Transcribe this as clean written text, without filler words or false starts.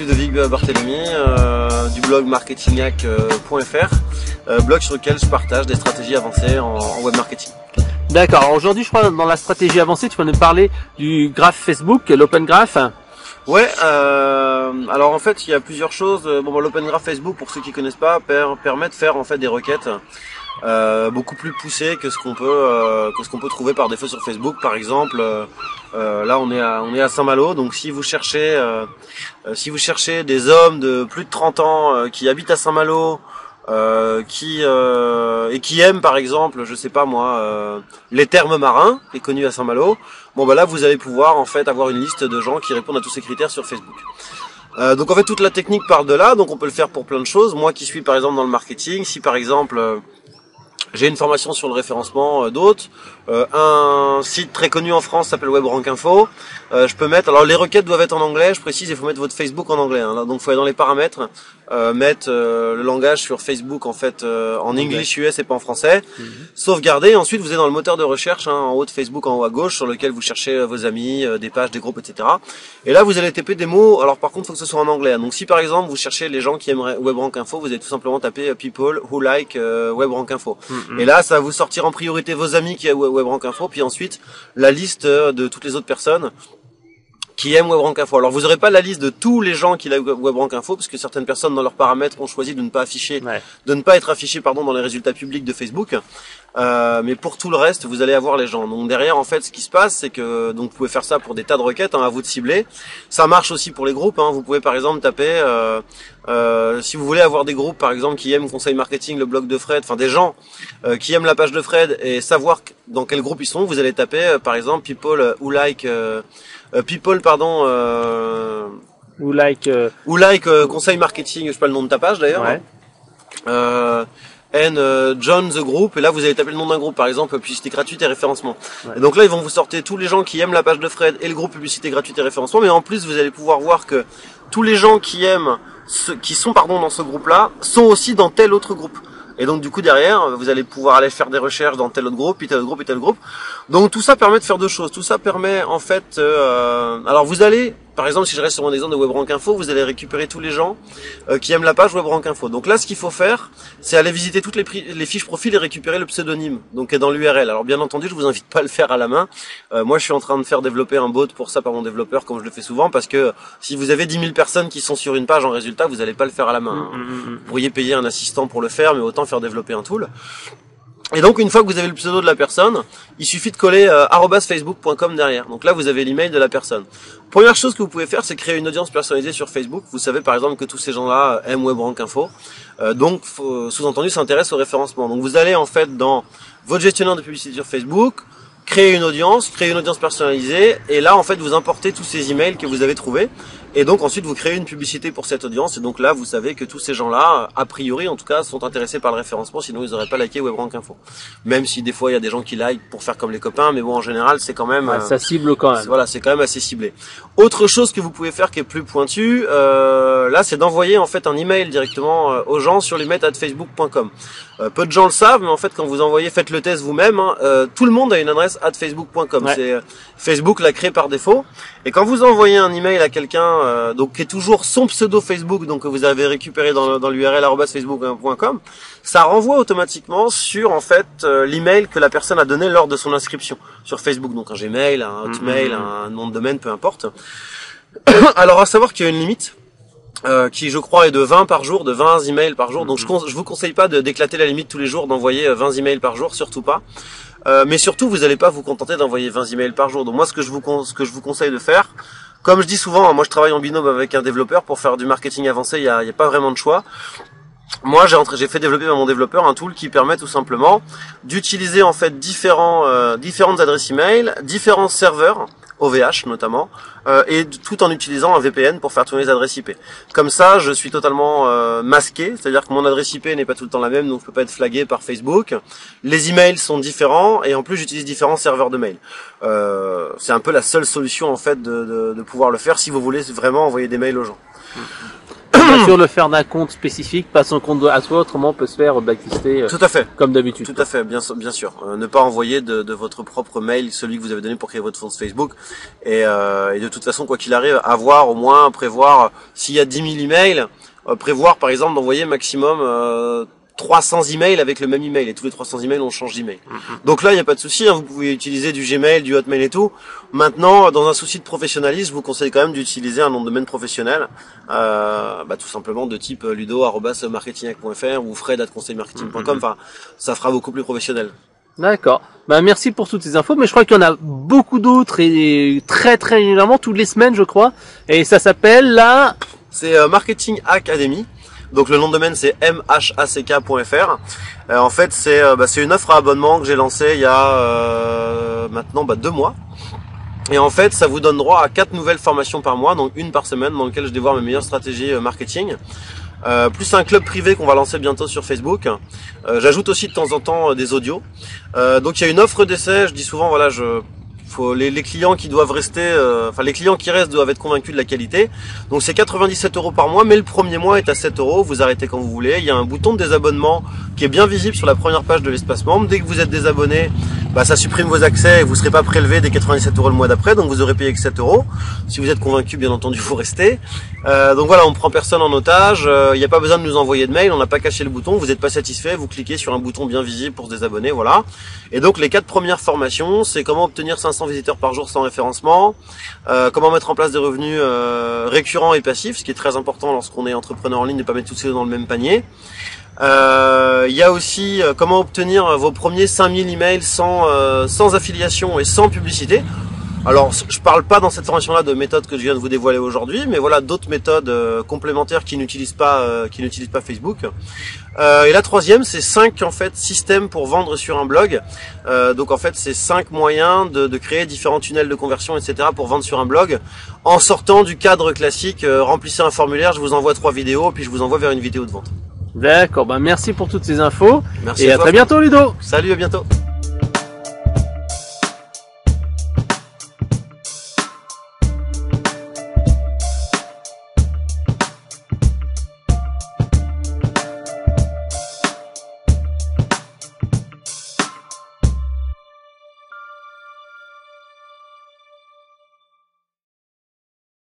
Ludovic Barthélémy du blog marketinghack.fr, blog sur lequel je partage des stratégies avancées en web marketing. D'accord. Alors aujourd'hui, je crois dans la stratégie avancée, tu vas nous parler du graph Facebook, l'Open Graph. Ouais, alors en fait il y a plusieurs choses. L'Open Graph Facebook, pour ceux qui connaissent pas, permet de faire en fait des requêtes beaucoup plus poussées que ce qu'on peut trouver par défaut sur Facebook. Par exemple, là on est à Saint-Malo, donc si vous cherchez des hommes de plus de 30 ans qui habitent à Saint-Malo, qui aiment par exemple, je sais pas moi, les thermes marins, qui est connu à Saint-Malo. Là vous allez pouvoir en fait avoir une liste de gens qui répondent à tous ces critères sur Facebook. Donc en fait toute la technique part de là, donc on peut le faire pour plein de choses. Moi qui suis par exemple dans le marketing, si par exemple j'ai une formation sur le référencement d'autres, un site très connu en France s'appelle WebRankInfo, je peux mettre, alors les requêtes doivent être en anglais, je précise, il faut mettre votre Facebook en anglais, hein, donc il faut aller dans les paramètres, mettre le langage sur Facebook en fait en English US et pas en français, sauvegarder, ensuite vous êtes dans le moteur de recherche, hein, en haut de Facebook, en haut à gauche, sur lequel vous cherchez vos amis, des pages, des groupes, etc. Et là vous allez taper des mots, alors par contre il faut que ce soit en anglais, hein. Donc si par exemple vous cherchez les gens qui aimeraient WebRankInfo, vous allez tout simplement taper people who like WebRankInfo. Et là ça va vous sortir en priorité vos amis qui aiment WebRankInfo, puis ensuite la liste de toutes les autres personnes qui aiment WebRankInfo. Alors vous n'aurez pas la liste de tous les gens qui like WebRankInfo, parce que certaines personnes dans leurs paramètres ont choisi de ne pas être affichés dans les résultats publics de Facebook. Mais pour tout le reste, vous allez avoir les gens. Donc derrière, en fait, ce qui se passe, c'est que vous pouvez faire ça pour des tas de requêtes, hein, à vous de cibler. Ça marche aussi pour les groupes, hein. Vous pouvez par exemple taper, si vous voulez avoir des groupes, par exemple, qui aiment Conseil Marketing, le blog de Fred, enfin des gens qui aiment la page de Fred et savoir dans quel groupe ils sont, vous allez taper, par exemple, people who like Conseil Marketing, je sais pas le nom de ta page d'ailleurs. Ouais. Join the group, et là vous allez taper le nom d'un groupe, par exemple publicité gratuite et référencement. Ouais. Et donc là ils vont vous sortir tous les gens qui aiment la page de Fred et le groupe publicité gratuite et référencement, mais en plus vous allez pouvoir voir que tous les gens qui sont dans ce groupe-là sont aussi dans tel autre groupe. Et donc du coup derrière, vous allez pouvoir aller faire des recherches dans tel autre groupe, puis tel autre groupe, et tel groupe. Donc tout ça permet de faire deux choses. Tout ça permet en fait, alors vous allez, par exemple, si je reste sur mon exemple de WebRankInfo, vous allez récupérer tous les gens qui aiment la page WebRankInfo. Donc là, ce qu'il faut faire, c'est aller visiter toutes les fiches profil et récupérer le pseudonyme, donc dans l'URL. Alors bien entendu, je vous invite pas à le faire à la main. Moi, je suis en train de faire développer un bot pour ça par mon développeur, comme je le fais souvent, parce que si vous avez 10 000 personnes qui sont sur une page en résultat, vous n'allez pas le faire à la main. Vous pourriez payer un assistant pour le faire, mais autant faire développer un tool. Et donc une fois que vous avez le pseudo de la personne, il suffit de coller @facebook.com derrière. Donc là vous avez l'email de la personne. Première chose que vous pouvez faire, c'est créer une audience personnalisée sur Facebook. Vous savez par exemple que tous ces gens-là aiment WebRankInfo, donc sous-entendu s'intéressent au référencement. Donc vous allez en fait dans votre gestionnaire de publicité sur Facebook, créer une audience personnalisée, et là en fait vous importez tous ces emails que vous avez trouvés, et donc ensuite vous créez une publicité pour cette audience, et donc là vous savez que tous ces gens-là, a priori en tout cas, sont intéressés par le référencement, sinon ils n'auraient pas liké WebRankInfo. Même si des fois il y a des gens qui like pour faire comme les copains, mais bon en général c'est quand même... ça cible quand même. Voilà, c'est quand même assez ciblé. Autre chose que vous pouvez faire qui est plus pointu, là c'est d'envoyer en fait un email directement aux gens sur l'email@facebook.com. Peu de gens le savent, mais en fait quand vous envoyez, faites le test vous-même, hein, tout le monde a une adresse @facebook.com. Ouais. C'est Facebook l'a créé par défaut. Et quand vous envoyez un email à quelqu'un, donc qui est toujours son pseudo Facebook, donc que vous avez récupéré dans l'URL @facebook.com, ça renvoie automatiquement sur en fait l'email que la personne a donné lors de son inscription sur Facebook. Donc un Gmail, un Hotmail, un nom de domaine, peu importe. Alors à savoir qu'il y a une limite. Qui je crois est de 20 par jour, de 20 emails par jour. Donc je vous conseille pas d'éclater la limite tous les jours, d'envoyer 20 emails par jour, surtout pas. Mais surtout vous n'allez pas vous contenter d'envoyer 20 emails par jour. Donc moi ce que je vous conseille de faire, comme je dis souvent, moi je travaille en binôme avec un développeur pour faire du marketing avancé, il y a pas vraiment de choix. Moi j'ai fait développer par mon développeur un tool qui permet tout simplement d'utiliser en fait différentes adresses email, différents serveurs, OVH notamment, et tout en utilisant un VPN pour faire tourner les adresses IP. Comme ça, je suis totalement masqué, c'est-à-dire que mon adresse IP n'est pas tout le temps la même, donc je peux pas être flagué par Facebook. Les emails sont différents, et en plus j'utilise différents serveurs de mail. C'est un peu la seule solution en fait de pouvoir le faire si vous voulez vraiment envoyer des mails aux gens. bien sûr le faire d'un compte spécifique, pas son compte à soi, autrement on peut se faire blacklister Tout à fait. comme d'habitude. Tout à fait, bien sûr. Ne pas envoyer de votre propre mail, celui que vous avez donné pour créer votre compte Facebook. Et de toute façon, quoi qu'il arrive, avoir au moins, prévoir, s'il y a 10 000 emails, prévoir par exemple d'envoyer maximum 300 emails avec le même email, et tous les 300 emails on change d'email. Donc là il n'y a pas de souci, hein, vous pouvez utiliser du Gmail, du Hotmail et tout. Maintenant, dans un souci de professionnalisme, je vous conseille quand même d'utiliser un nom de domaine professionnel, tout simplement de type ludo@marketinghack.fr ou fred@conseilmarketing.com. Enfin, ça fera beaucoup plus professionnel. D'accord. Merci pour toutes ces infos, mais je crois qu'il y en a beaucoup d'autres et très régulièrement, toutes les semaines je crois. Et ça s'appelle là... C'est Marketing Academy. Donc le nom de domaine c'est mhack.fr. En fait c'est une offre à abonnement que j'ai lancée il y a maintenant 2 mois. Et en fait ça vous donne droit à 4 nouvelles formations par mois, donc une par semaine, dans lequel je dévoile mes meilleures stratégies marketing. Plus un club privé qu'on va lancer bientôt sur Facebook. J'ajoute aussi de temps en temps des audios. Donc il y a une offre d'essai, je dis souvent voilà, les clients qui doivent rester, les clients qui restent doivent être convaincus de la qualité. Donc c'est 97 € par mois, mais le premier mois est à 7 €. Vous arrêtez quand vous voulez. Il y a un bouton de désabonnement qui est bien visible sur la première page de l'espace membre. Dès que vous êtes désabonné, ça supprime vos accès et vous ne serez pas prélevé des 97 € le mois d'après. Donc vous aurez payé que 7 €. Si vous êtes convaincu, bien entendu, vous restez. Donc voilà, on prend personne en otage. Il n'y a pas besoin de nous envoyer de mail. On n'a pas caché le bouton. Vous n'êtes pas satisfait, vous cliquez sur un bouton bien visible pour se désabonner. Voilà. Et donc les 4 premières formations, c'est comment obtenir 500 visiteurs par jour sans référencement, comment mettre en place des revenus récurrents et passifs, ce qui est très important lorsqu'on est entrepreneur en ligne, de ne pas mettre tous ses œufs dans le même panier. Il y a aussi comment obtenir vos premiers 5000 emails sans affiliation et sans publicité. Alors, je parle pas dans cette formation-là de méthodes que je viens de vous dévoiler aujourd'hui, mais voilà d'autres méthodes complémentaires qui n'utilisent pas Facebook. Et la troisième, c'est 5 en fait systèmes pour vendre sur un blog. Donc en fait, c'est 5 moyens de créer différents tunnels de conversion, etc. pour vendre sur un blog, en sortant du cadre classique. Remplissez un formulaire, je vous envoie 3 vidéos, puis je vous envoie vers une vidéo de vente. D'accord. Merci pour toutes ces infos. Merci et à très bientôt, Ludo. Salut, à bientôt.